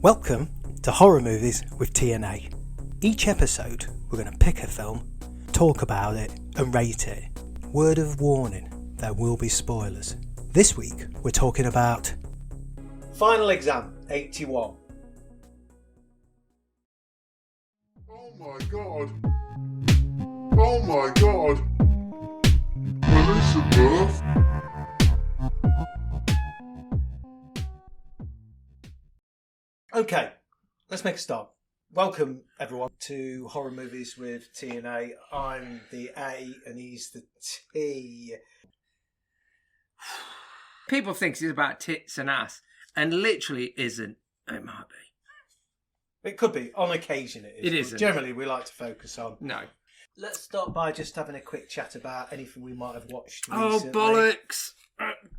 Welcome to Horror Movies with TNA. Each episode, we're going to pick a film, talk about it, and rate it. Word of warning, there will be spoilers. This week, we're talking about Final Exam 81. Oh my god. Oh my god. Elizabeth. Okay, let's make a start. Welcome, everyone, to Horror Movies with TNA. I'm the A and he's the T. People think it's about tits and ass, and literally isn't. It might be. It could be. On occasion it is. It isn't. Generally, we like to focus on. No. Let's start by just having a quick chat about anything we might have watched Oh, recently. bollocks.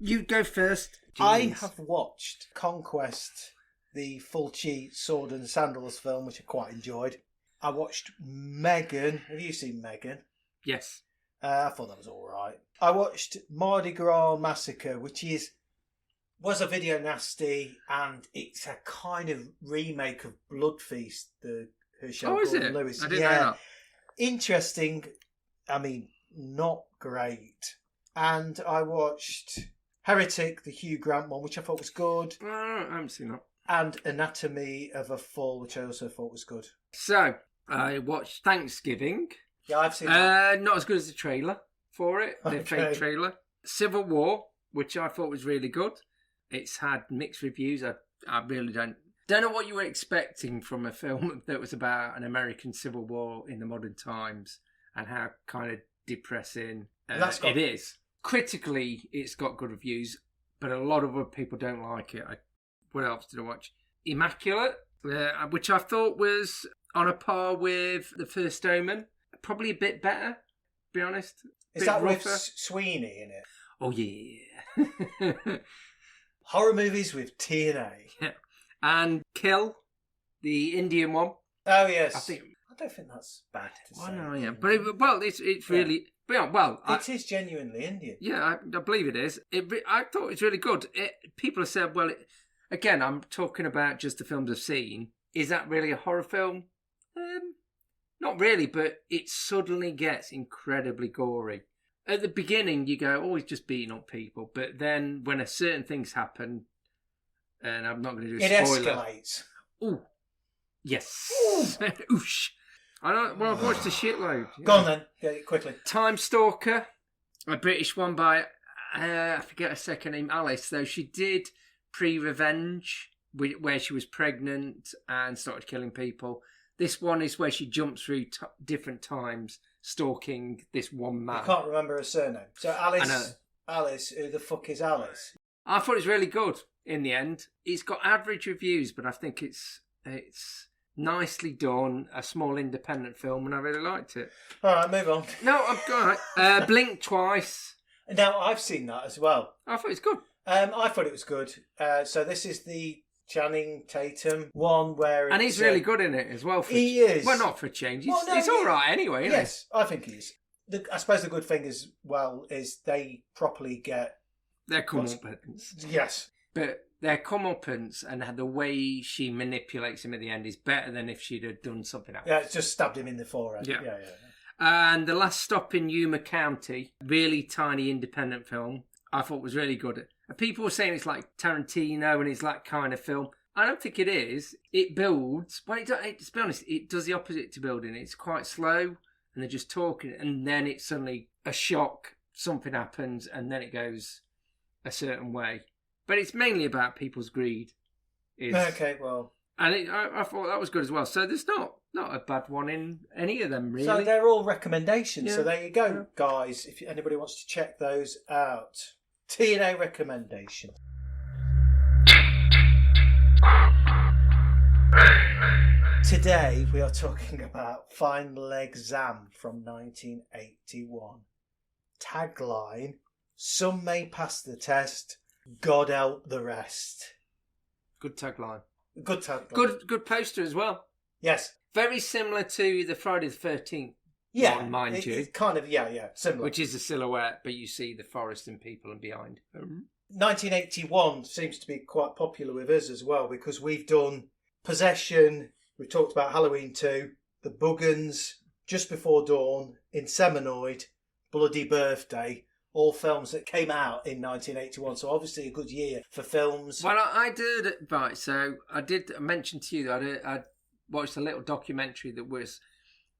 You go first. I Jeez. have watched Conquest, the full cheat sword and sandals film, which I quite enjoyed. I watched Megan. Have you seen Megan? Yes. I thought that was all right. I watched Mardi Gras Massacre, which was a video nasty, and it's a kind of remake of Blood Feast, her show. Oh, is Gordon it? Lewis. I didn't know that. Interesting. I mean, not great. And I watched Heretic, the Hugh Grant one, which I thought was good, I haven't seen that. and Anatomy of a Fall, which I also thought was good. So, I watched Thanksgiving. Yeah, I've seen that. Not as good as the trailer for it, the Okay. fake trailer. Civil War, which I thought was really good. It's had mixed reviews. I really don't know what you were expecting from a film that was about an American Civil War in the modern times and how kind of depressing it is. Critically, it's got good reviews, but a lot of other people don't like it. What else did I watch? Immaculate, which I thought was on a par with The First Omen. Probably a bit better, to be honest. Is Bit that rougher. with Sweeney in it? Oh, yeah. Horror Movies with TNA. And Kill, the Indian one. Oh, yes. I don't think that's bad to say. I know, yeah. But it's really... Well, it is genuinely Indian. Yeah, I believe it is. I thought it was really good. People have said, well, again, I'm talking about just the films I've seen. Is that really a horror film? Not really, but it suddenly gets incredibly gory. At the beginning, you go, oh, he's just beating up people. But then when certain things happen, and I'm not going to do a spoiler. It escalates. Ooh. Yes. Oosh. I've watched a shitload. Yeah. Go on then, get it quickly. Time Stalker, a British one by, I forget her second name, Alice, though she did Pre-Revenge, where she was pregnant and started killing people. This one is where she jumps through different times, stalking this one man. I can't remember her surname. So Alice, who the fuck is Alice? I thought it was really good in the end. It's got average reviews, but I think it's nicely done, a small independent film, and I really liked it. All right, move on. No, I'm good. Blink Twice. Now, I've seen that as well. I thought it was good. I thought it was good. So this is the Channing Tatum one where it's... And he's really good in it as well. He is. Well, not for a change. He's all right anyway, isn't Yes, I think he is. I suppose the good thing as well is they properly get... Their comeuppance. Yes. But their comeuppance and the way she manipulates him at the end is better than if she'd have done something else. Yeah, it's just stabbed him in the forehead. Yeah. Yeah. And The Last Stop in Yuma County, really tiny independent film, I thought was really good. People were saying it's like Tarantino and it's that kind of film. I don't think it is. It builds, but to be honest, it does the opposite to building. It's quite slow and they're just talking and then it's suddenly a shock, something happens and then it goes a certain way. But it's mainly about people's greed. Okay, well... And I thought that was good as well. So there's not a bad one in any of them, really. So they're all recommendations. Yeah. So there you go, guys. If anybody wants to check those out. TNA recommendation. Today we are talking about Final Exam from 1981. Tagline, some may pass the test, God help the rest. Good tagline. Good tagline. Good poster as well. Yes. Very similar to the Friday the 13th Yeah. one, mind you. It's kind of, similar. Which is a silhouette, but you see the forest and people and behind. 1981 seems to be quite popular with us as well because we've done Possession, we talked about Halloween 2, The Buggans, Just Before Dawn, Inseminoid, Bloody Birthday, all films that came out in 1981. So obviously a good year for films. Well, I did, right, so I did mention to you that I watched a little documentary that was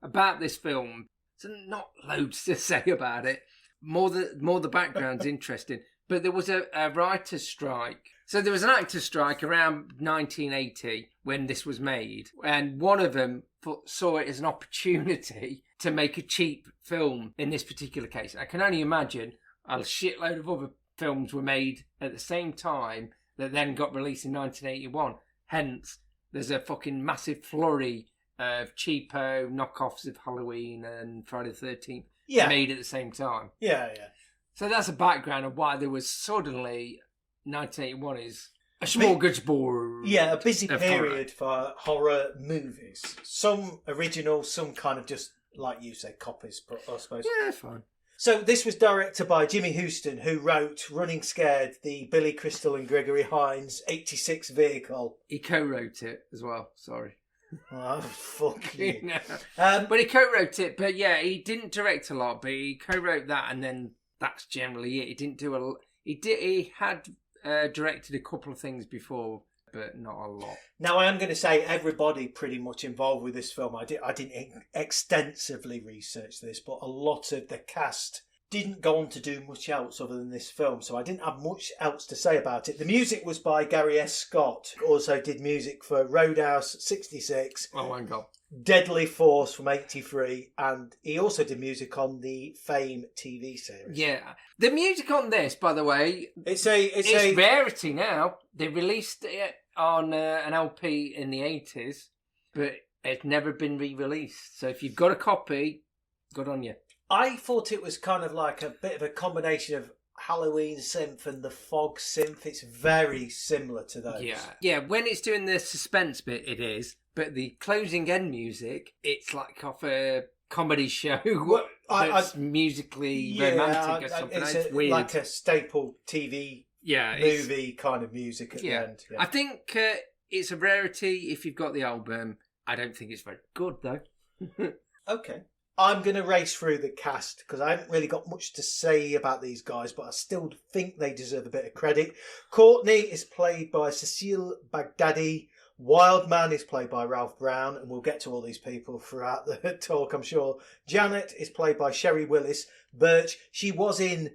about this film. So not loads to say about it. More the background's interesting. But there was a writer's strike. So there was an actor's strike around 1980 when this was made. And one of them saw it as an opportunity to make a cheap film in this particular case. I can only imagine a shitload of other films were made at the same time that then got released in 1981. Hence, there's a fucking massive flurry of cheapo knockoffs of Halloween and Friday the 13th made at the same time. Yeah. So that's a background of why there was suddenly 1981 is a smorgasbord. Yeah, a busy period for horror movies. Some original, some kind of just, like you said, copies, but I suppose. Yeah, fine. So this was directed by Jimmy Huston, who wrote Running Scared, the Billy Crystal and Gregory Hines 86 vehicle. He co-wrote it as well, sorry. Oh, fuck you. But he co-wrote it, but yeah, he didn't direct a lot, but he co-wrote that, and then that's generally it. He didn't do a... He had directed a couple of things before, but not a lot. Now, I am going to say everybody pretty much involved with this film. I didn't extensively research this, but a lot of the cast didn't go on to do much else other than this film, so I didn't have much else to say about it. The music was by Gary S. Scott, who also did music for Roadhouse 66, oh my God, Deadly Force from 83, and he also did music on the Fame TV series. Yeah, the music on this, by the way, it's a rarity now. They released it on an LP in the 80s, but it's never been re-released. So if you've got a copy, good on you. I thought it was kind of like a bit of a combination of Halloween synth and the fog synth. It's very similar to those. Yeah. When it's doing the suspense bit, it is. But the closing end music, it's like off a comedy show that's musically romantic or something. It's weird. Like a staple TV movie kind of music at the end. Yeah. I think it's a rarity if you've got the album. I don't think it's very good, though. Okay. I'm going to race through the cast because I haven't really got much to say about these guys, but I still think they deserve a bit of credit. Courtney is played by Cecile Baghdadi. Wildman is played by Ralph Brown, and we'll get to all these people throughout the talk, I'm sure. Janet is played by Sherry Willis. Birch, she was in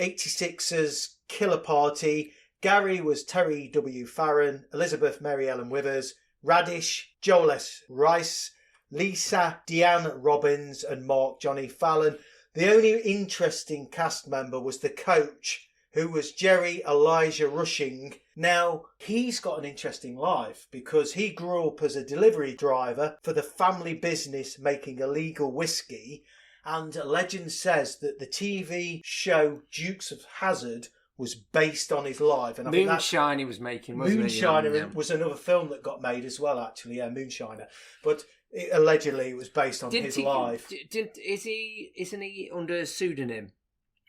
86's Killer Party. Gary was Terry W. Farron. Elizabeth Mary Ellen Withers. Radish, Joel S. Rice. Lisa, Deanne Robbins, and Mark Johnny Fallon. The only interesting cast member was the coach, who was Jerry Elijah Rushing. Now, he's got an interesting life because he grew up as a delivery driver for the family business making illegal whiskey, and legend says that the TV show Dukes of Hazzard was based on his life. And Moonshine he was making, wasn't Moonshiner was another film that got made as well, actually, Moonshiner. But allegedly it was based on his life. Isn't he under a pseudonym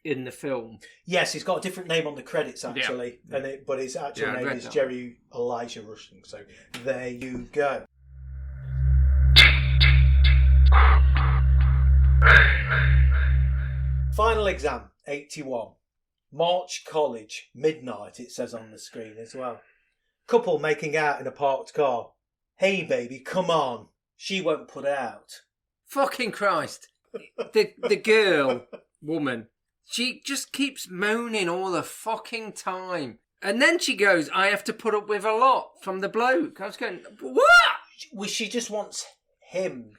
in the film? Yes, he's got a different name on the credits, actually, but his actual name is Jerry Elijah Rushing. So there you go. Final exam, 81. March College, midnight, it says on the screen as well. Couple making out in a parked car. Hey baby, come on. She won't put out. Fucking Christ. The woman, she just keeps moaning all the fucking time. And then she goes, I have to put up with a lot from the bloke. I was going, what? Well, she just wants him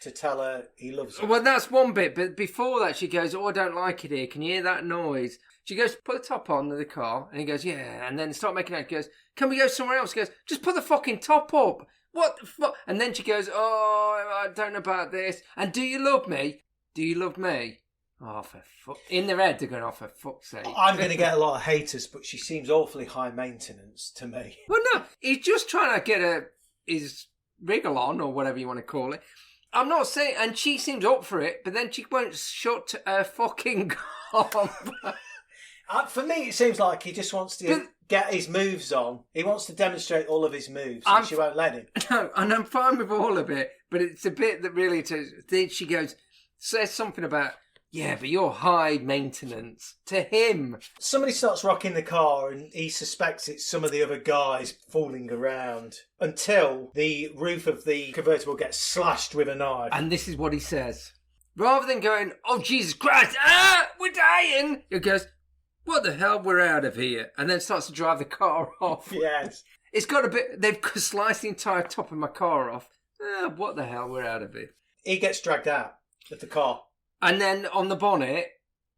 to tell her he loves her. Well, that's one bit. But before that, she goes, oh, I don't like it here. Can you hear that noise? She goes, put the top on the car. And he goes, yeah. And then start making out. He goes, can we go somewhere else? He goes, just put the fucking top up. What the fuck? And then she goes, oh, I don't know about this. And do you love me? Do you love me? Oh, for fuck. In their head, they're going, oh, for fuck's sake. I'm going to get a lot of haters, but she seems awfully high maintenance to me. Well, no, he's just trying to get his wriggle on, or whatever you want to call it. I'm not saying, and she seems up for it, but then she won't shut her fucking gob. For me, it seems like he just wants to get his moves on. He wants to demonstrate all of his moves, and she won't let him. No, and I'm fine with all of it, but it's a bit that really... She says something about, yeah, but you're high maintenance to him. Somebody starts rocking the car and he suspects it's some of the other guys fooling around until the roof of the convertible gets slashed with a knife. And this is what he says. Rather than going, oh, Jesus Christ, we're dying, he goes, what the hell, we're out of here. And then starts to drive the car off. Yes. It's got a bit... They've sliced the entire top of my car off. What the hell, we're out of here. He gets dragged out of the car. And then on the bonnet,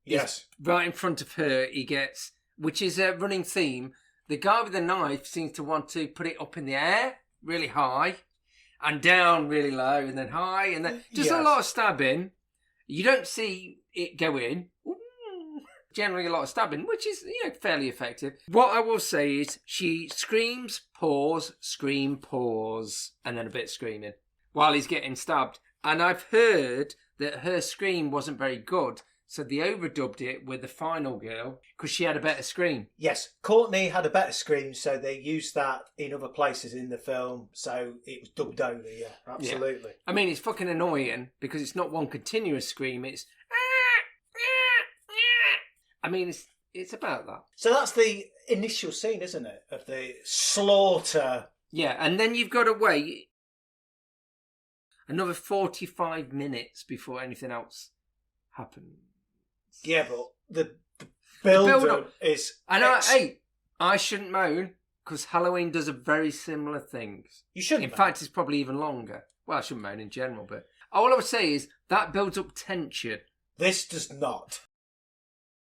yes, right in front of her, he gets, which is a running theme, the guy with the knife seems to want to put it up in the air, really high, and down really low, and then high, and then just a lot of stabbing. You don't see it go in. Generally a lot of stabbing, which is, fairly effective. What I will say is she screams, pause, scream, pause, and then a bit screaming while he's getting stabbed. And I've heard that her scream wasn't very good, so they overdubbed it with the final girl because she had a better scream. Yes, Courtney had a better scream, so they used that in other places in the film, so it was dubbed over, yeah, absolutely. Yeah. I mean, it's fucking annoying because it's not one continuous scream, it's... I mean, it's about that. So that's the initial scene, isn't it, of the slaughter. Yeah, and then you've got to wait another 45 minutes before anything else happens. Yeah, but the build-up is... And I shouldn't moan, because Halloween does a very similar things. You shouldn't. In fact, it's probably even longer. Well, I shouldn't moan in general, but all I would say is that builds up tension. This does not.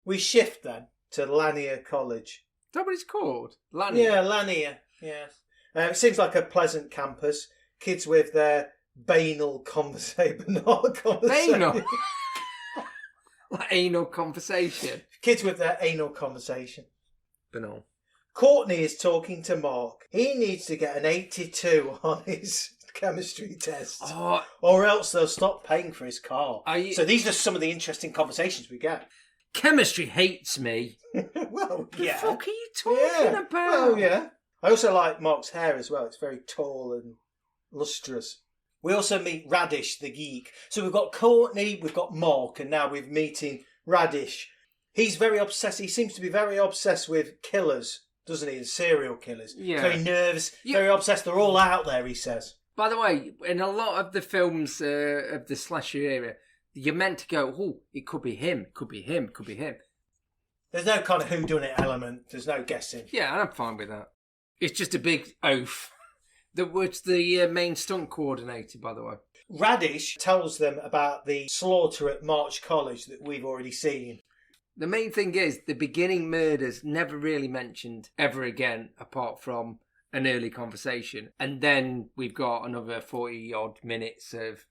We shift then to Lanier College. Is that what it's called? Lanier? Yeah, Lanier, yes. It seems like a pleasant campus. Kids with their banal conversation. Banal? Like anal conversation? Kids with their anal conversation. Banal. Courtney is talking to Mark. He needs to get an 82 on his chemistry test. Or else they'll stop paying for his car. So these are some of the interesting conversations we get. Chemistry hates me. Well, the fuck are you talking about? Well, yeah. I also like Mark's hair as well. It's very tall and lustrous. We also meet Radish, the geek. So we've got Courtney, we've got Mark, and now we're meeting Radish. He's very obsessed. He seems to be very obsessed with killers, doesn't he? And serial killers. Yeah. Very nervous, very obsessed. They're all out there, he says. By the way, in a lot of the films of the slasher era, you're meant to go, oh, it could be him, could be him, could be him. There's no kind of whodunit element. There's no guessing. Yeah, and I'm fine with that. It's just a big oath. Which the main stunt coordinator, by the way. Radish tells them about the slaughter at March College that we've already seen. The main thing is, the beginning murders never really mentioned ever again, apart from an early conversation. And then we've got another 40-odd minutes of...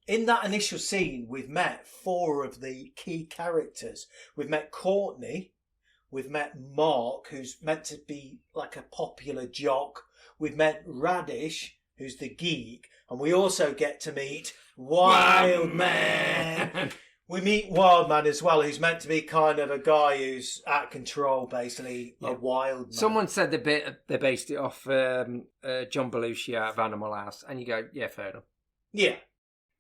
In that initial scene, we've met 4 of the key characters. We've met Courtney. We've met Mark, who's meant to be like a popular jock. We've met Radish, who's the geek. And we also get to meet Wildman. We meet Wildman as well, who's meant to be kind of a guy who's out of control, basically, a wild man. Someone said they based it off John Belushi out of Animal House. And you go, yeah, fair enough. Yeah.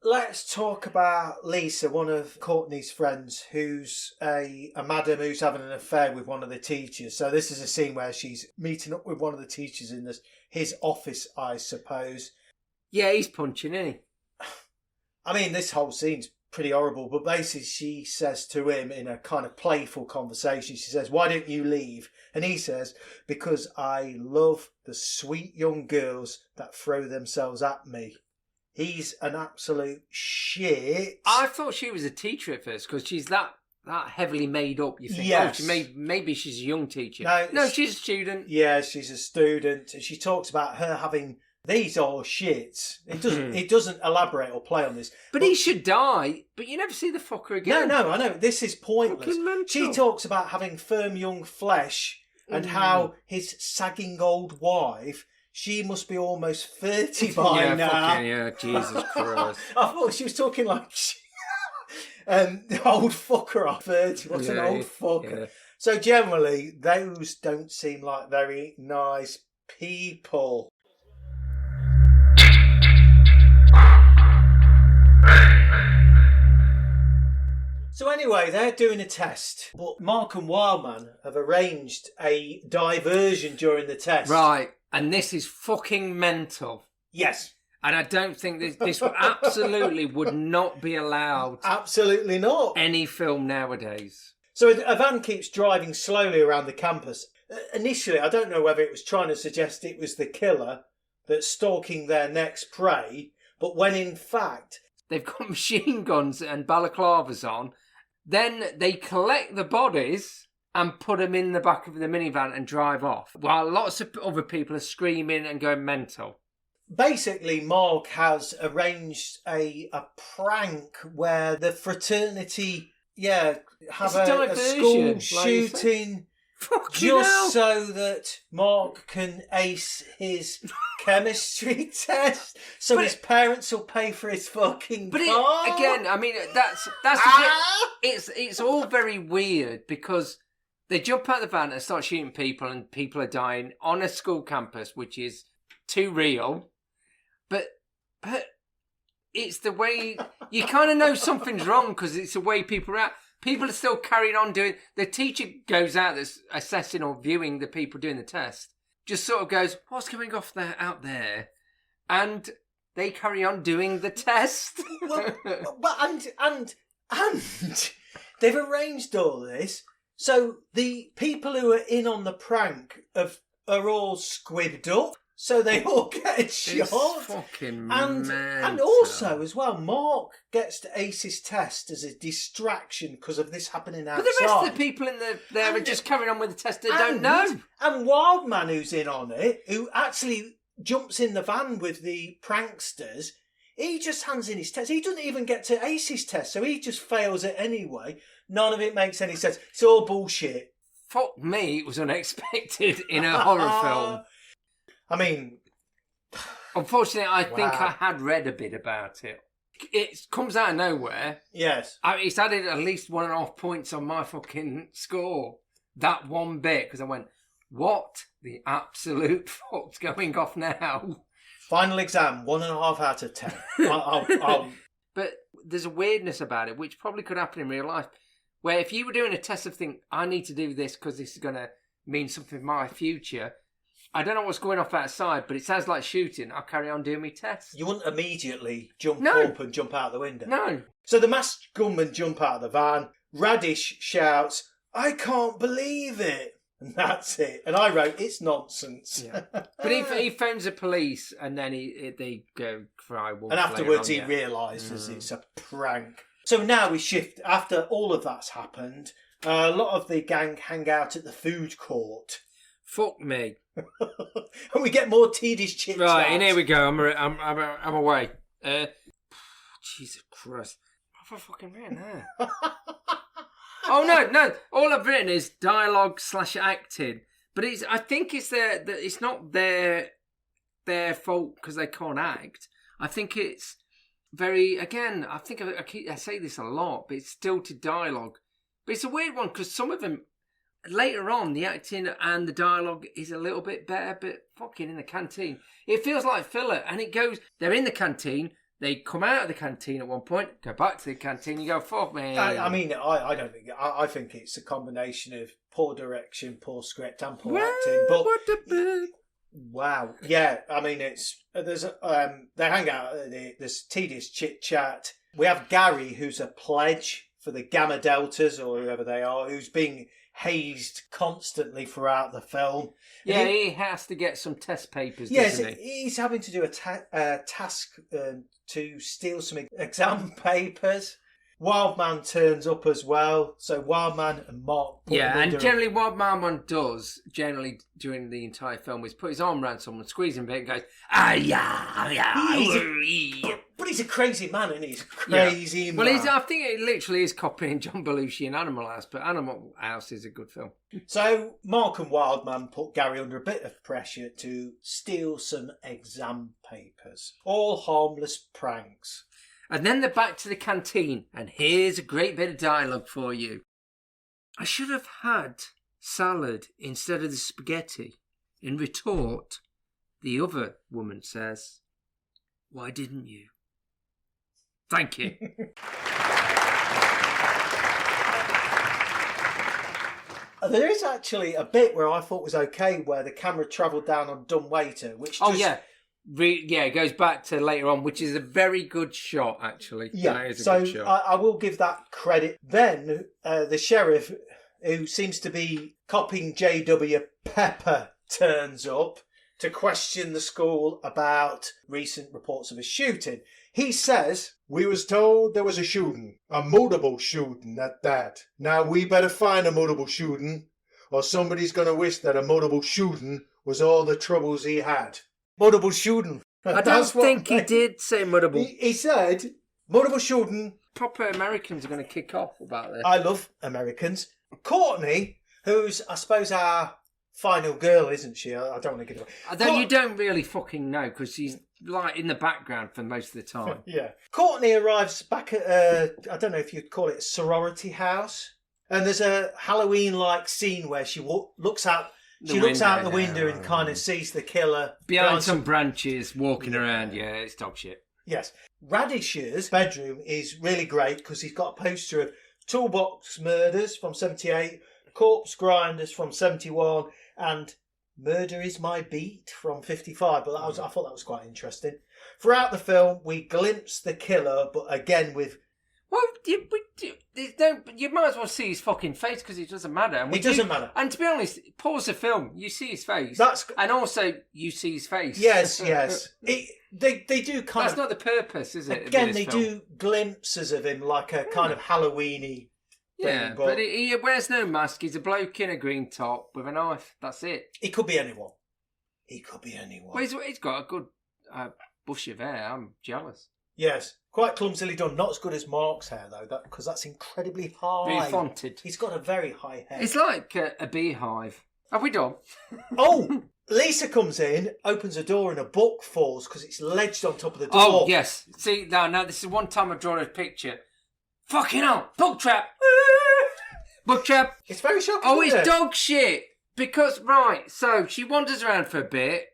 Let's talk about Lisa, one of Courtney's friends, who's a madam who's having an affair with one of the teachers. So this is a scene where she's meeting up with one of the teachers in his office, I suppose. Yeah, he's punching, isn't he? I mean, this whole scene's pretty horrible, but basically she says to him in a kind of playful conversation, she says, why don't you leave? And he says, because I love the sweet young girls that throw themselves at me. He's an absolute shit. I thought she was a teacher at first because she's that heavily made up. You think, yes. Maybe she's a young teacher. No, she's a student. Yeah, she's a student. And she talks about her having these all shits. It doesn't elaborate or play on this. But he should die. But you never see the fucker again. No, I know. This is pointless. She talks about having firm young flesh and how his sagging old wife... She must be almost 30 by now. Yeah, Jesus Christ. I thought she was talking like old fucker off 30. What's an old fucker? Yeah. So generally, those don't seem like very nice people. So anyway, they're doing a test, but Mark and Wildman have arranged a diversion during the test. Right, and this is fucking mental. Yes. And I don't think this absolutely would not be allowed. Absolutely not. Any film nowadays. So a van keeps driving slowly around the campus. Initially, I don't know whether it was trying to suggest it was the killer that's stalking their next prey, but when in fact... They've got machine guns and balaclavas on. Then they collect the bodies and put them in the back of the minivan and drive off, while lots of other people are screaming and going mental. Basically, Mark has arranged a prank where the fraternity, have a school shooting just so that Mark can ace his chemistry test, so his parents will pay for his fucking car. Again, I mean, that's it's all very weird because they jump out of the van and start shooting people, and people are dying on a school campus, which is too real. But it's the way you kind of know something's wrong because it's the way people react. People are still carrying on doing... The teacher goes out that's assessing or viewing the people doing the test, just sort of goes, what's going off there out there? And they carry on doing the test. And they've arranged all this, so the people who are in on the prank are all squibbed up. So they all get shot. It's fucking mental. And also, as well, Mark gets to ace his test as a distraction because of this happening outside. But the rest of the people in there are just carrying on with the test that don't know. And Wildman, who's in on it, who actually jumps in the van with the pranksters, he just hands in his test. He doesn't even get to ace his test, so he just fails it anyway. None of it makes any sense. It's all bullshit. Fuck me, it was unexpected in a horror film. I mean... Unfortunately, I think I had read a bit about it. It comes out of nowhere. Yes. It's added at least 1.5 points on my fucking score. That one bit, because I went, what the absolute fuck's going off now? Final exam, 1.5 out of 10. But there's a weirdness about it, which probably could happen in real life, where if you were doing a test of think, I need to do this because this is going to mean something for my future... I don't know what's going off outside, but it sounds like shooting. I'll carry on doing my test. You wouldn't immediately jump up and jump out the window. No. So the masked gunmen jump out of the van. Radish shouts, I can't believe it. And that's it. And I wrote, it's nonsense. Yeah. But he phones the police and then they go cry wolf. And afterwards he realises it's a prank. So now we shift, after all of that's happened, a lot of the gang hang out at the food court. Fuck me. And we get more tedious chit chat. Right, and here we go. I'm away. Jesus Christ. What have I fucking written there? Oh no. All I've written is dialogue / acting. But I think it's it's not their fault because they can't act. I think it's very, again, I say this a lot, but it's stilted dialogue. But it's a weird one because some of them, later on, the acting and the dialogue is a little bit better, but fucking in the canteen. It feels like filler, and it goes, they're in the canteen, they come out of the canteen at one point, go back to the canteen, you go, fuck me. I mean, I don't think, I think it's a combination of poor direction, poor script, and poor acting. But what the wow. Yeah, I mean, they hang out, there's tedious chit-chat. We have Gary, who's a pledge for the Gamma Deltas, or whoever they are, who's being hazed constantly throughout the film. Yeah, he has to get some test papers, yes, doesn't he? He's having to do a task to steal some exam papers. Wildman turns up as well, so Wildman and Mark... Generally what Wildman does, generally during the entire film, is put his arm around someone, squeeze him a bit and goes, But he's a crazy man, isn't he? He's a crazy man. Well, I think it literally is copying John Belushi in Animal House, but Animal House is a good film. So Mark and Wildman put Gary under a bit of pressure to steal some exam papers. All harmless pranks. And then they're back to the canteen, and here's a great bit of dialogue for you. I should have had salad instead of the spaghetti. In retort, the other woman says, why didn't you? Thank you. There is actually a bit where I thought was okay, where the camera travelled down on dumb waiter, which just... Oh, yeah. It goes back to later on, which is a very good shot, actually. Yeah, that is a so good shot. I will give that credit. Then the sheriff, who seems to be copying J.W. Pepper, turns up to question the school about recent reports of a shooting. He says, We was told there was a shooting, a multiple shooting at that. Now we better find a multiple shooting, or somebody's going to wish that a multiple shooting was all the troubles he had. multiple shooting. I don't think he did say multiple. He said, multiple shooting. Proper Americans are going to kick off about this. I love Americans. Courtney, who's, I suppose, our final girl, isn't she? I don't want to get away. Although you don't really fucking know, because she's like in the background for most of the time. Yeah. Courtney arrives back at, I don't know if you'd call it a sorority house. And there's a Halloween-like scene where she looks out the window and kind of sees the killer. Behind some branches, walking around. Yeah, it's dog shit. Yes. Radish's bedroom is really great because he's got a poster of Toolbox Murders from 78, Corpse Grinders from 71, and Murder Is My Beat from 55. But I thought that was quite interesting. Throughout the film, we glimpse the killer, but again with... Well, you might as well see his fucking face because it doesn't matter. And it doesn't matter. And to be honest, pause the film, you see his face. And also, you see his face. Yes. They do kind That's not the purpose, is it? Again, they do glimpses of him like a kind of Halloween-y thing. Yeah, but he wears no mask. He's a bloke in a green top with a knife. That's it. He could be anyone. Well, he's got a good bush of hair. I'm jealous. Yes, quite clumsily done. Not as good as Mark's hair, though, because that's incredibly high. Very fonted. He's got a very high hair. It's like a beehive. Have we done? Oh, Lisa comes in, opens a door, and a book falls because it's ledged on top of the door. Oh, yes. See, now this is one time I've drawn a picture. Fucking hell, book trap. Book trap. It's very shocking. Oh, it's dog shit. Because, right, so she wanders around for a bit,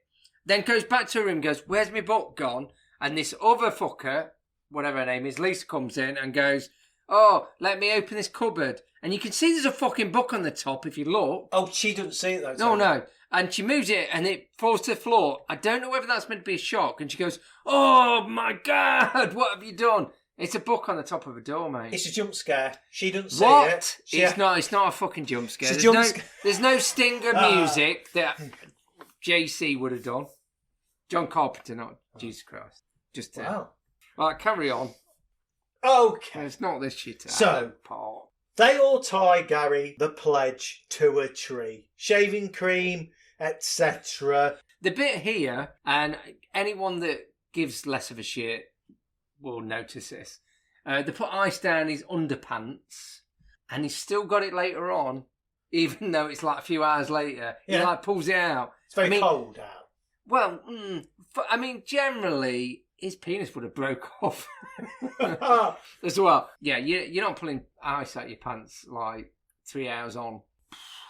then goes back to her room and goes, where's my book gone? And this other fucker, whatever her name is, Lisa, comes in and goes, oh, let me open this cupboard. And you can see there's a fucking book on the top if you look. Oh, she doesn't see it though. No. And she moves it and it falls to the floor. I don't know whether that's meant to be a shock. And she goes, oh my God, what have you done? It's a book on the top of a door, mate. It's a jump scare. She doesn't see it. What? It's not a fucking jump scare. There's no stinger music that JC would have done. John Carpenter, not Jesus Christ. Just wow. Right, carry on. Okay. It's not this shit. So, part. They all tie Gary the Pledge to a tree. Shaving cream, etc. The bit here, and anyone that gives less of a shit will notice this. They put ice down his underpants, and he's still got it later on, even though it's like a few hours later. Yeah. He like pulls it out. It's very cold out. Well, generally, his penis would have broke off as well. Yeah, you're not pulling ice out your pants like 3 hours on.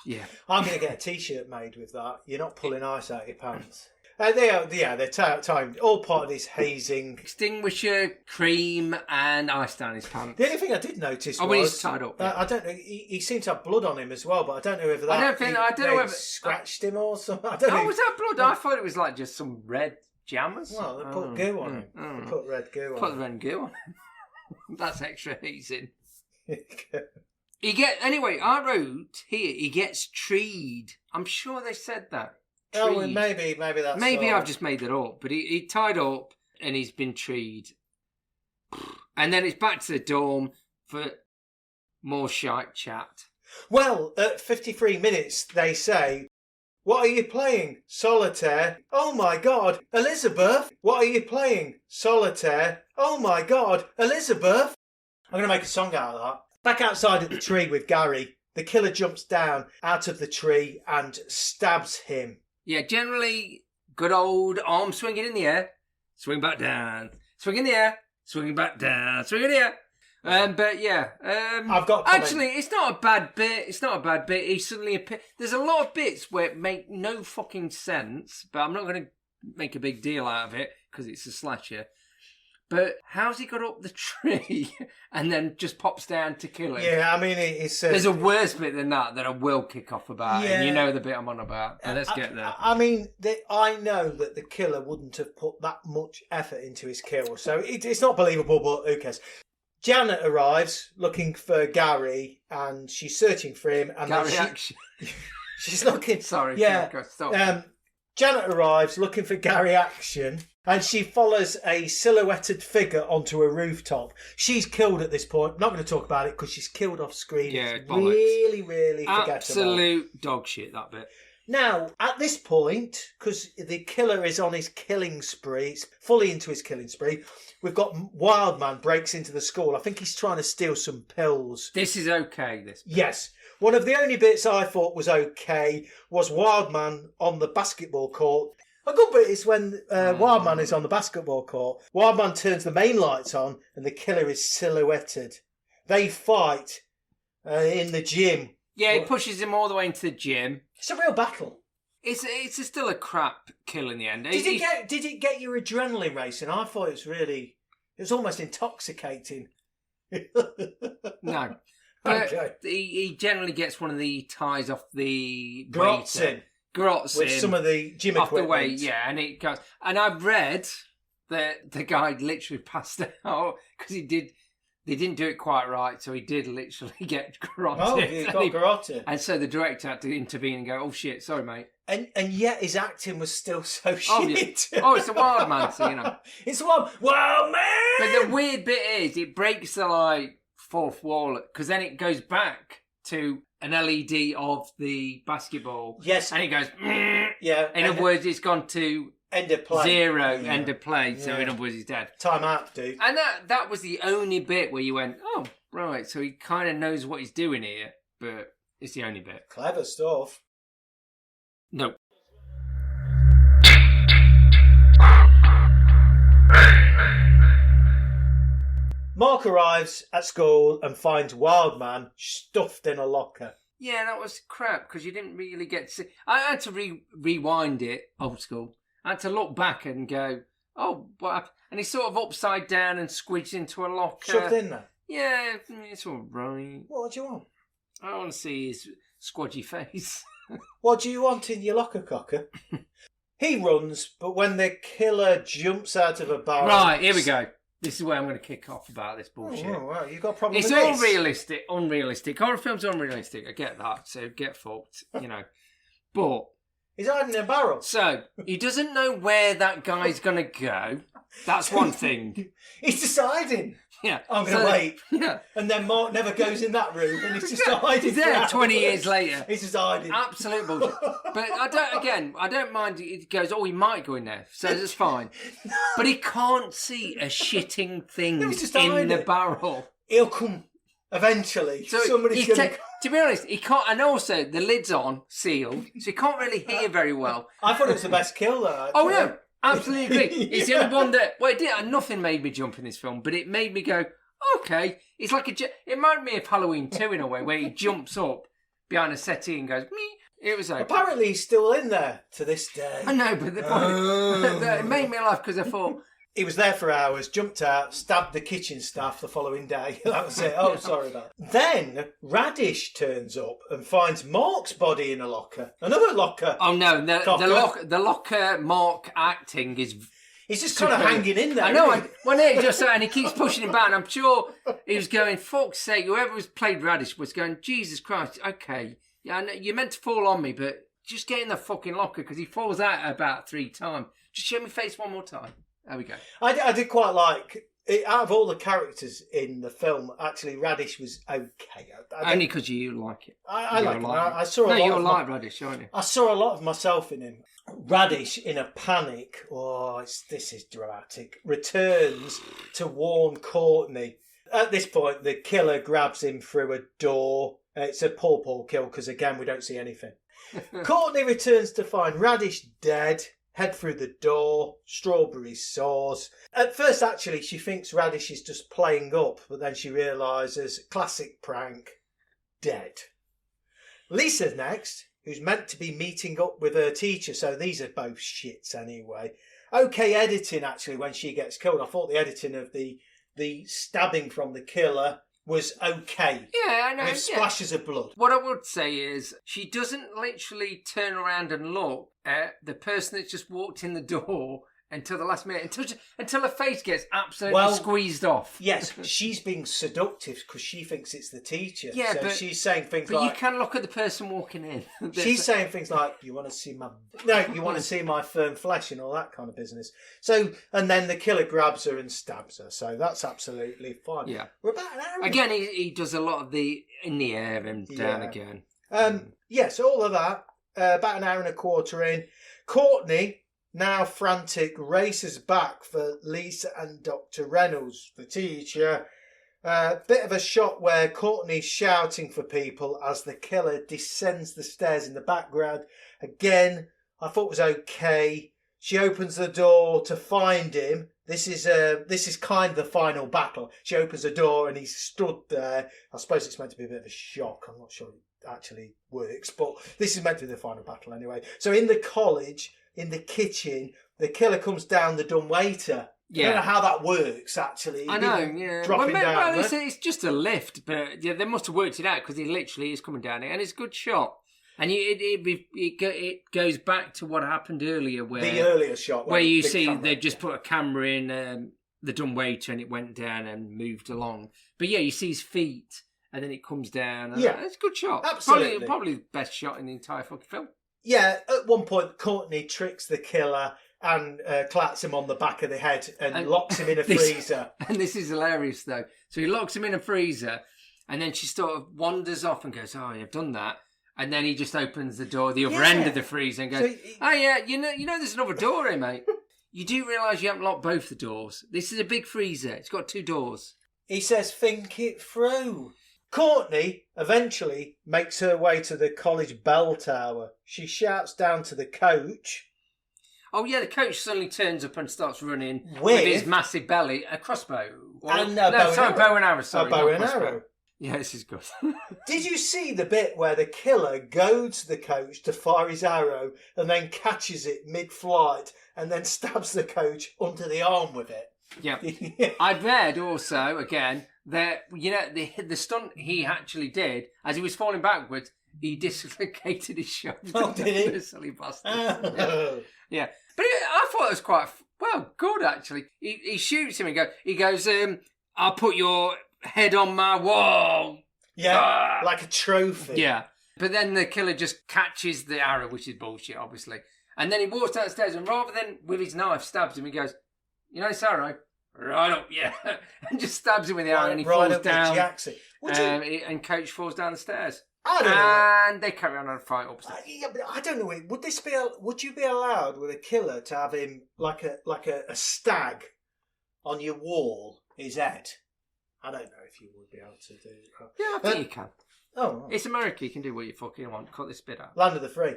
Yeah. I'm going to get a T-shirt made with that. You're not pulling ice out your pants. They're timed. All part of this hazing. Extinguisher, cream, and ice down his pants. The only thing I did notice was... when he's tied up. Yeah. I don't know. He seemed to have blood on him as well, but I don't know whether that... I don't know whether... scratched him or something. I don't know. Was that blood? I thought it was like just some red jammers. Well, they put goo on him. They put red goo on him. Put the red goo on him. That's extra hazing. Anyway, I wrote here, he gets treed. I'm sure they said that. Treed. Oh, well, maybe that's... Maybe I've just made it up, but he tied up and he's been treed. And then it's back to the dorm for more shite chat. Well, at 53 minutes, they say, what are you playing? Solitaire. Oh my God, Elizabeth. What are you playing? Solitaire. Oh my God, Elizabeth. I'm going to make a song out of that. Back outside at the tree with Gary, the killer jumps down out of the tree and stabs him. Yeah, generally, good old arm swinging in the air, swing back down, swing in the air, swing back down, swing in the air. But yeah, I've got a comment. actually, it's not a bad bit. It's not a bad bit. He suddenly there's a lot of bits where it make no fucking sense, but I'm not going to make a big deal out of it because it's a slasher. But how's he got up the tree and then just pops down to kill him? Yeah, I mean, it's... There's a worse bit than that I will kick off about, and you know the bit I'm on about. But let's get there. I mean, I know that the killer wouldn't have put that much effort into his kill, so it's not believable, but who cares? Janet arrives looking for Gary, and she's searching for him. And Gary Action. She's looking... Sorry. Yeah. Stop. Janet arrives looking for Gary Action, and she follows a silhouetted figure onto a rooftop. She's killed at this point. I'm not going to talk about it because she's killed off screen. Yeah, it's really, really forgettable. Absolute dog shit, that bit. Now, at this point, because the killer is on his killing spree, it's fully into his killing spree, we've got Wildman breaks into the school. I think he's trying to steal some pills. This is okay, this bit. Yes. One of the only bits I thought was okay was Wildman on the basketball court. A good bit is when Wildman is on the basketball court. Wildman turns the main lights on and the killer is silhouetted. They fight in the gym. Yeah, he pushes him all the way into the gym. It's a real battle. It's still a crap kill in the end. Did it get your adrenaline racing? I thought it was almost intoxicating. No. But Okay. he generally gets one of the ties off the Grotzin. With some of the gym off the equipment. way, yeah, and it goes. And I've read that the guy literally passed out because they didn't do it quite right, so he did literally get garroted. Oh, he got garroted. And so the director had to intervene and go, "Oh shit, sorry, mate." And yet his acting was still so Oh, shit. yeah. Oh, it's a wild man, so you know. It's a wild man. But the weird bit is, it breaks the fourth wall because then it goes back to an LED of the basketball. Yes. And it goes, yeah. In other words, it's gone to end of play. Zero, Yeah. end of play. So Yeah. in other words, he's dead. Time out, dude. And that was the only bit where you went, oh, right. So he kind of knows what he's doing here, but it's the only bit. Clever stuff. No. Mark arrives at school and finds Wildman stuffed in a locker. Yeah, that was crap because you didn't really get to see. I had to rewind it, old school. I had to look back and go, oh, what happened? And he's sort of upside down and squidged into a locker. Shoved in there. Yeah, it's all right. What do you want? I want to see his squodgy face. What do you want in your locker, cocker? He runs, but when the killer jumps out of a barrel... Right, here we go. This is where I'm going to kick off about this bullshit. Oh, wow, you've got a problem It's with all this. unrealistic. Horror films are unrealistic. I get that. So get fucked, you know. But... He's hiding in a barrel. So, he doesn't know where that guy's going to go. That's one thing. He's deciding. Yeah. I'm going to wait. Yeah. And then Mark never goes in that room and he's just hiding. He's there 20 years later. He's just hiding. Absolute bullshit. But I don't mind. It goes, oh, he might go in there. So that's fine. No. But he can't see a shitting thing No, he's just in hiding. the barrel. He'll come eventually. So Somebody's going to... To be honest, he can't. And also, the lid's on, sealed, so he can't really hear very well. I thought it was the best kill, though. Oh, no. Absolutely agree. It's the only one that... Well, it did. Nothing made me jump in this film, but it made me go, okay. It's like it reminded me of Halloween 2 in a way, where he jumps up behind a settee and goes, me. It was okay. Apparently he's still in there to this day. I know, but the point... It made me laugh because I thought... He was there for hours, jumped out, stabbed the kitchen staff the following day. That was it. Oh, sorry about that. Then Radish turns up and finds Mark's body in a locker. Another locker. Oh, no. The locker Mark acting is... He's just kind of hanging in there. I know. Isn't he? Well, he just and he keeps pushing him back. And I'm sure he was going, fuck's sake, whoever was played Radish was going, Jesus Christ, okay. Yeah, I know, you're meant to fall on me, but just get in the fucking locker because he falls out about 3 times. Just show me face one more time. There we go. I did quite like, out of all the characters in the film, actually Radish was okay. Only because you like it. I like him. I saw a lot you're of like Radish, aren't you? I saw a lot of myself in him. Radish, in a panic, this is dramatic, returns to warn Courtney. At this point, the killer grabs him through a door. It's a paw kill because, again, we don't see anything. Courtney returns to find Radish dead, head through the door, strawberry sauce. At first, actually, she thinks Radish is just playing up, but then she realises, classic prank, dead. Lisa's next, who's meant to be meeting up with her teacher, so these are both shits anyway. Okay editing, actually, when she gets killed. I thought the editing of the stabbing from the killer was okay. Yeah, I know. With splashes of blood. What I would say is she doesn't literally turn around and look at the person that's just walked in the door until the last minute, until her face gets absolutely squeezed off. Yes, she's being seductive because she thinks it's the teacher. Yeah, so but she's saying things but like... you can look at the person walking in. She's saying things like, you want to see my... No, you want to see my firm flesh and all that kind of business. So, and then the killer grabs her and stabs her. So that's absolutely fine. Yeah. We're about an hour. Again, he does a lot of the in the air and down again. Yes, all of that. About an hour and a quarter in. Courtney, now frantic, races back for Lisa and Dr. Reynolds, the teacher. Bit of a shot where Courtney's shouting for people as the killer descends the stairs in the background. Again, I thought was okay. She opens the door to find him. This is kind of the final battle. She opens the door and he's stood there. I suppose it's meant to be a bit of a shock. I'm not sure it actually works, but this is meant to be the final battle anyway. So in the college, in the kitchen, the killer comes down the dumbwaiter. Yeah. I don't know how that works, actually. I know, yeah. Dropping down. It's just a lift, but yeah, they must have worked it out because he literally is coming down it, and it's a good shot. And it goes back to what happened earlier, where the earlier shot, where you see they just put a camera in the dumbwaiter and it went down and moved along. But yeah, you see his feet, and then it comes down. And it's a good shot. Absolutely, probably the best shot in the entire fucking film. Yeah, at one point, Courtney tricks the killer and clats him on the back of the head and locks him in a freezer. And this is hilarious, though. So he locks him in a freezer, and then she sort of wanders off and goes, "Oh, you've done that." And then he just opens the door, the other end of the freezer, and goes, "Oh yeah, you know, there's another door here, mate. You do realise you haven't locked both the doors. This is a big freezer. It's got 2 doors." He says, "Think it through." Courtney eventually makes her way to the college bell tower. She shouts down to the coach. Oh yeah, the coach suddenly turns up and starts running with his massive belly, a crossbow. Bow and arrow. Sorry, bow and arrow. Yeah, this is good. Did you see the bit where the killer goads the coach to fire his arrow and then catches it mid-flight and then stabs the coach under the arm with it? Yeah. I read also, again, that, you know, the stunt he actually did, as he was falling backwards, he dislocated his shoulder. Oh, did he? Silly bastard. Yeah. But I thought it was quite, good, actually. He shoots him and he goes, "I'll put your head on my wall." Yeah, like a trophy. Yeah. But then the killer just catches the arrow, which is bullshit, obviously. And then he walks downstairs and rather than with his knife stabs him, he goes, "You know this arrow? Right up, yeah." And just stabs him with the arrow and he falls down. And Coach falls down the stairs. I don't know. And they carry on a fight upstairs. Yeah, but I don't know. Would you be allowed with a killer to have him like a stag on your wall, his head? I don't know if you would be able to do that. Yeah, I think you can. Oh, it's America. You can do what you fucking want. Cut this bit out. Land of the free.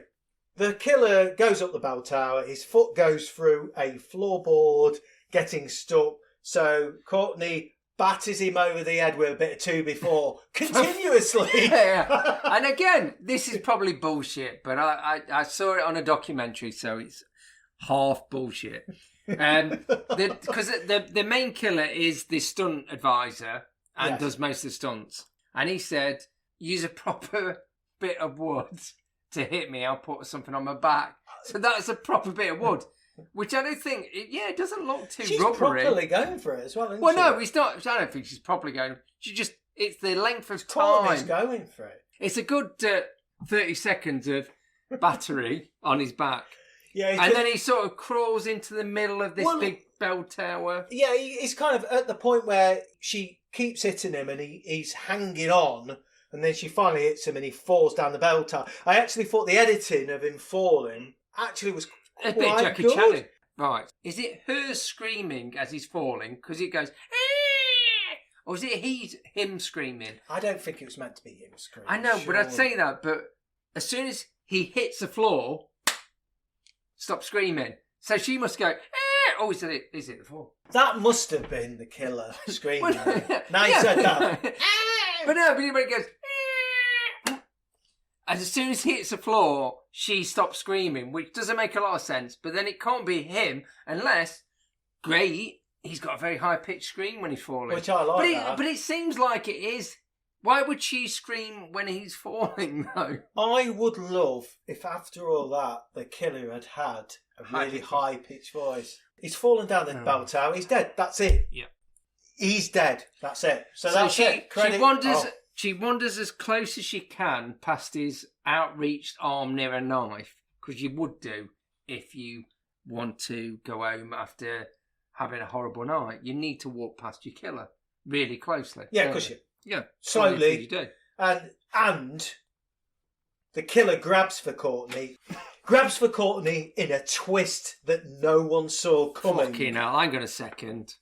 The killer goes up the bell tower. His foot goes through a floorboard, getting stuck. So Courtney batters him over the head with a bit of 2x4 continuously. Yeah. And again, this is probably bullshit, but I saw it on a documentary, so it's half bullshit. Because the main killer is the stunt advisor and does most of the stunts. And he said, "Use a proper bit of wood to hit me. I'll put something on my back." So that's a proper bit of wood. Which I don't think, it doesn't look too rubbery. She's properly going for it as well, isn't well, she? no, it's not. I don't think she's properly going. It's the length of time. Courtney's going for it. It's a good 30 seconds of battery on his back. Yeah, and then he sort of crawls into the middle of this big bell tower. Yeah, he's kind of at the point where she keeps hitting him and he's hanging on. And then she finally hits him and he falls down the bell tower. I actually thought the editing of him falling actually was a bit Jackie Chan. Right. Is it her screaming as he's falling? Because it goes, "Eeeh!" Or is it him screaming? I don't think it was meant to be him screaming. I know, but I'd say that. But as soon as he hits the floor, stop screaming. So she must go, oh, is it the fall? That must have been the killer screaming. Well, Now you said that. But no, but it goes, and as soon as he hits the floor, she stops screaming, which doesn't make a lot of sense. But then it can't be him unless, great, he's got a very high-pitched scream when he's falling. Which I like But it seems like it is. Why would she scream when he's falling, though? I would love if after all that, the killer had a really high-pitched voice. He's fallen down the bell tower. He's dead. That's it. Yeah. He's dead. That's it. So that's it. She wanders as close as she can past his outreached arm near a knife, because you would do if you want to go home after having a horrible night. You need to walk past your killer really closely. Yeah, because you. Yeah, Slowly. You do. And the killer grabs for Courtney in a twist that no one saw coming. Fucking hell, I'm going to second.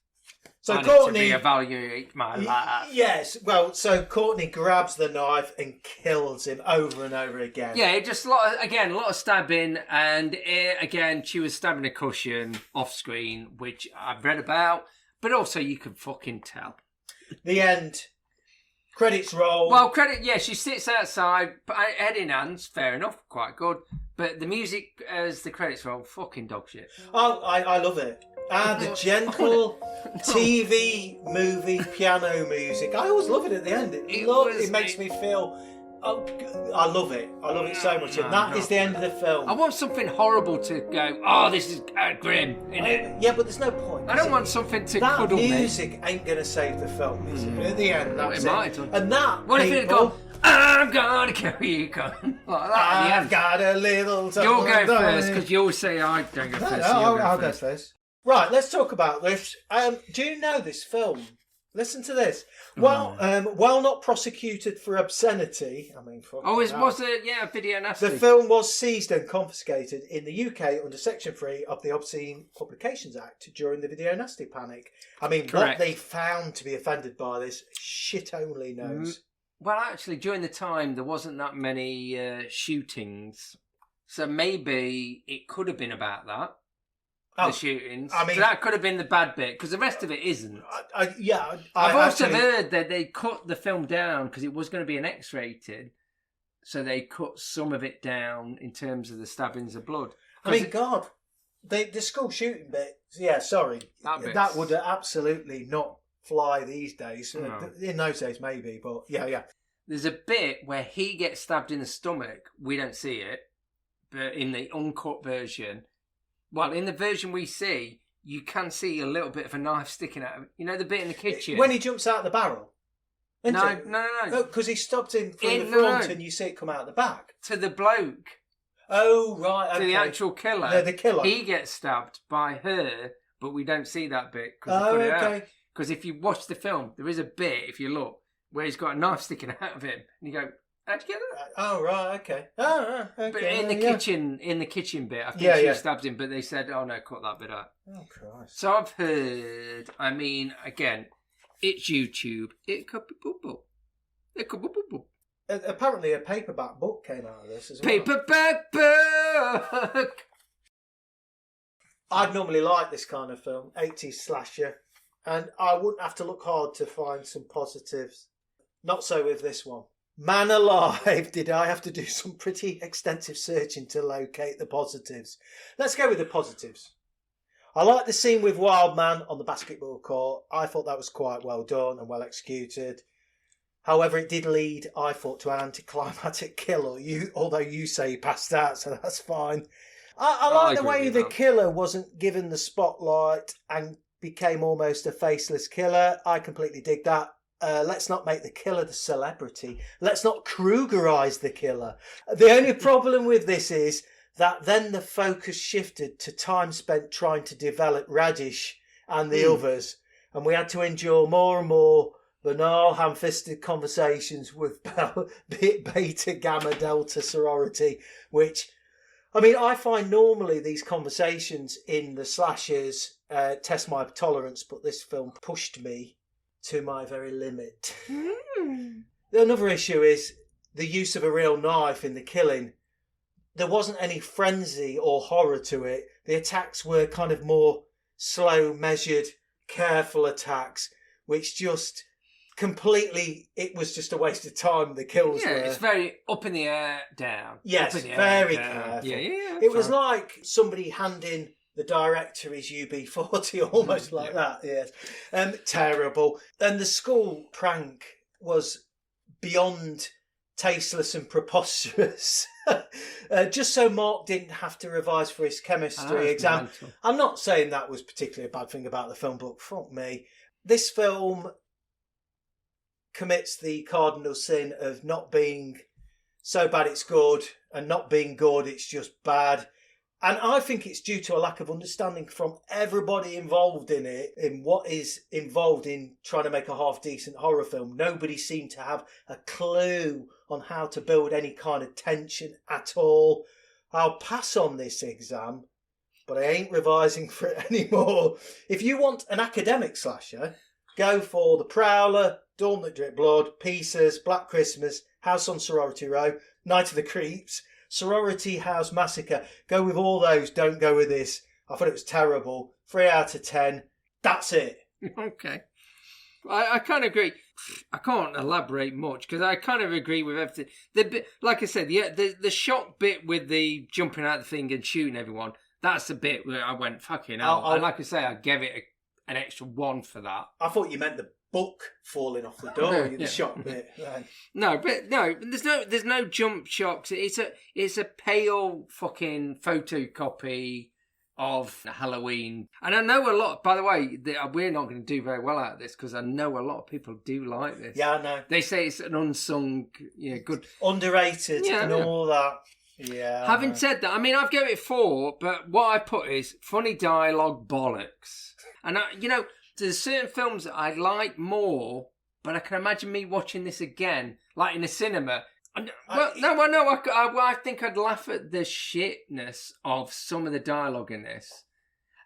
So I Courtney, need to reevaluate my life. Yes, well, so Courtney grabs the knife and kills him over and over again. Yeah, just a lot of stabbing, and again, she was stabbing a cushion off screen, which I've read about, but also you can fucking tell. The end. Credits roll. Well, she sits outside, head in hands, fair enough, quite good. But the music as the credits roll, fucking dog shit. Oh, I love it. The gentle TV movie piano music. I always love it at the end. It makes me feel... Oh, I love it. I love it so much. And that is the end of the film. I want something horrible to go, oh, this is grim, innit? Yeah, but there's no point. I don't want something to cuddle me. That music ain't going to save the film, is it? At the end, that's it. And that, what if it gone, I'm gonna kill you, like that. I've got a little... You'll go first, because you'll say I don't go first. I'll go first. Right, let's talk about this. Do you know this film? Listen to this. Well, while not prosecuted for obscenity, I mean... was it? Yeah, video nasty. The film was seized and confiscated in the UK under Section 3 of the Obscene Publications Act during the video nasty panic. I mean, Correct. What they found to be offended by this, shit only knows. Well, actually, during the time, there wasn't that many shootings. So maybe it could have been about that. The shootings. I mean, so that could have been the bad bit, because the rest of it isn't. I've also heard that they cut the film down because it was going to be an X-rated, so they cut some of it down in terms of the stabbings of blood. I mean, God, the school shooting bit. Yeah, sorry, that would absolutely not fly these days. No. In those days, maybe, but yeah. There's a bit where he gets stabbed in the stomach. We don't see it, but in the uncut version. Well, in the version we see, you can see a little bit of a knife sticking out of it. You know the bit in the kitchen? When he jumps out the barrel? No. Because he stopped him from the front and you see it come out the back. To the bloke. Oh, right. Okay. To the actual killer. The killer. He gets stabbed by her, but we don't see that bit because Because if you watch the film, there is a bit, if you look, where he's got a knife sticking out of him. And you go... How'd you get that? Oh, right, okay. Oh, okay. But in the kitchen bit, I think she stabbed him, but they said, oh no, cut that bit out. Oh, Christ. So I've heard, I mean, again, it's YouTube. It could be boo-boo. It could be boo-boo. Apparently a paperback book came out of this as well. Paperback book! I'd normally like this kind of film, 80s slasher, and I wouldn't have to look hard to find some positives. Not so with this one. Man alive, did I have to do some pretty extensive searching to locate the positives. Let's go with the positives. I like the scene with Wildman on the basketball court. I thought that was quite well done and well executed. However, it did lead, I thought, to an anticlimactic kill, although you say he passed out, so that's fine. I like the way the killer wasn't given the spotlight and became almost a faceless killer. I completely dig that. Let's not make the killer the celebrity. Let's not Krugerize the killer. The only problem with this is that then the focus shifted to time spent trying to develop Radish and the others. And we had to endure more and more banal, ham-fisted conversations with Beta, Gamma, Delta sorority, which, I mean, I find normally these conversations in the slashers test my tolerance, but this film pushed me to my very limit. Another issue is the use of a real knife in the killing. there wasn't any frenzy or horror to it. The attacks were kind of more slow, measured, careful attacks, which just completely, it was just a waste of time, the kills were. It's very up in the air, down. Yes, up in the very air, down. careful. Yeah. It was like somebody handing the director his UB40, almost like that, yes. Terrible. And the school prank was beyond tasteless and preposterous. Just so Mark didn't have to revise for his chemistry exam. Mental. I'm not saying that was particularly a bad thing about the film, but fuck me. This film commits the cardinal sin of not being so bad it's good, and not being good it's just bad. And I think it's due to a lack of understanding from everybody involved in it, in what is involved in trying to make a half-decent horror film. Nobody seemed to have a clue on how to build any kind of tension at all. I'll pass on this exam, but I ain't revising for it anymore. If you want an academic slasher, go for The Prowler, Dawn That Drip Blood, Pieces, Black Christmas, House on Sorority Row, Night of the Creeps, Sorority House Massacre. Go with all those, don't go with this. I thought it was terrible. 3 out of 10. That's it. Okay. I kind of agree. I can't elaborate much because I kind of agree with everything. Like I said, the shock bit with the jumping out the thing and shooting everyone, that's the bit where I went, fucking hell. And like I say, I gave it an extra 1 for that. I thought you meant the book falling off the door, the shock bit. No, there's no jump shocks. It's a pale fucking photocopy of Halloween. And I know a lot, by the way, we're not going to do very well out of this because I know a lot of people do like this. Yeah, I know. They say it's an unsung, good. Underrated and all that. Yeah. Having said that, I mean, I've given it 4, but what I put is funny dialogue bollocks. And, there's certain films that I like more, but I can imagine me watching this again, like in a cinema. I think I'd laugh at the shitness of some of the dialogue in this.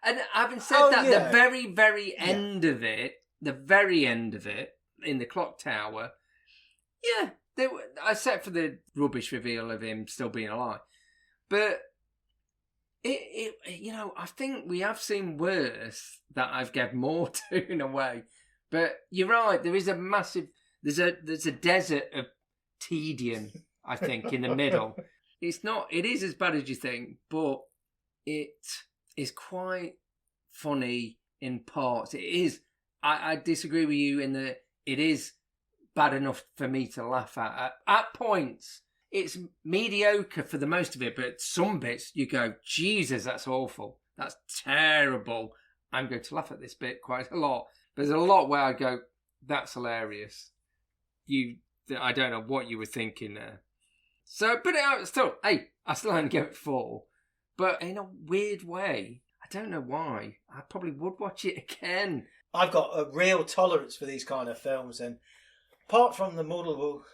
And having said the very, very end of it, in the clock tower, except for the rubbish reveal of him still being alive. But I think we have seen worse that I've given more to in a way. But you're right, there is a massive, there's a desert of tedium, I think, in the middle. It is as bad as you think, but it is quite funny in parts. It is, I disagree with you in that it is bad enough for me to laugh at points. It's mediocre for the most of it, but some bits you go, Jesus, that's awful. That's terrible. I'm going to laugh at this bit quite a lot. But there's a lot where I go, that's hilarious. I don't know what you were thinking there. So, but I still only give it 4. But in a weird way, I don't know why. I probably would watch it again. I've got a real tolerance for these kind of films, and apart from the multiple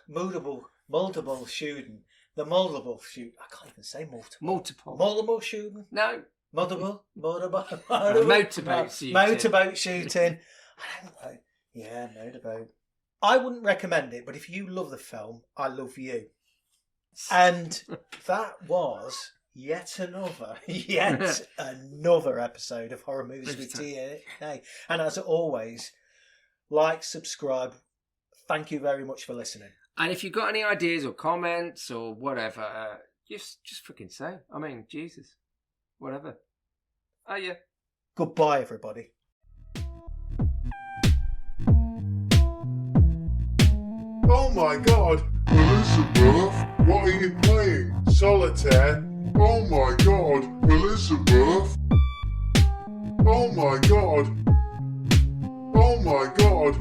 shooting. I can't even say multiple. Multiple shooting? No. Motorboat shooting. Motorboat shooting. I don't know. Yeah, motorboat. I wouldn't recommend it, but if you love the film, I love you. And that was yet another episode of Horror Movies with TNA. And as always, like, subscribe. Thank you very much for listening. And if you've got any ideas or comments or whatever, just freaking say. I mean, Jesus. Whatever. Oh, yeah. Goodbye, everybody. Oh my God! Elizabeth, what are you playing? Solitaire? Oh my God! Elizabeth! Oh my God! Oh my God!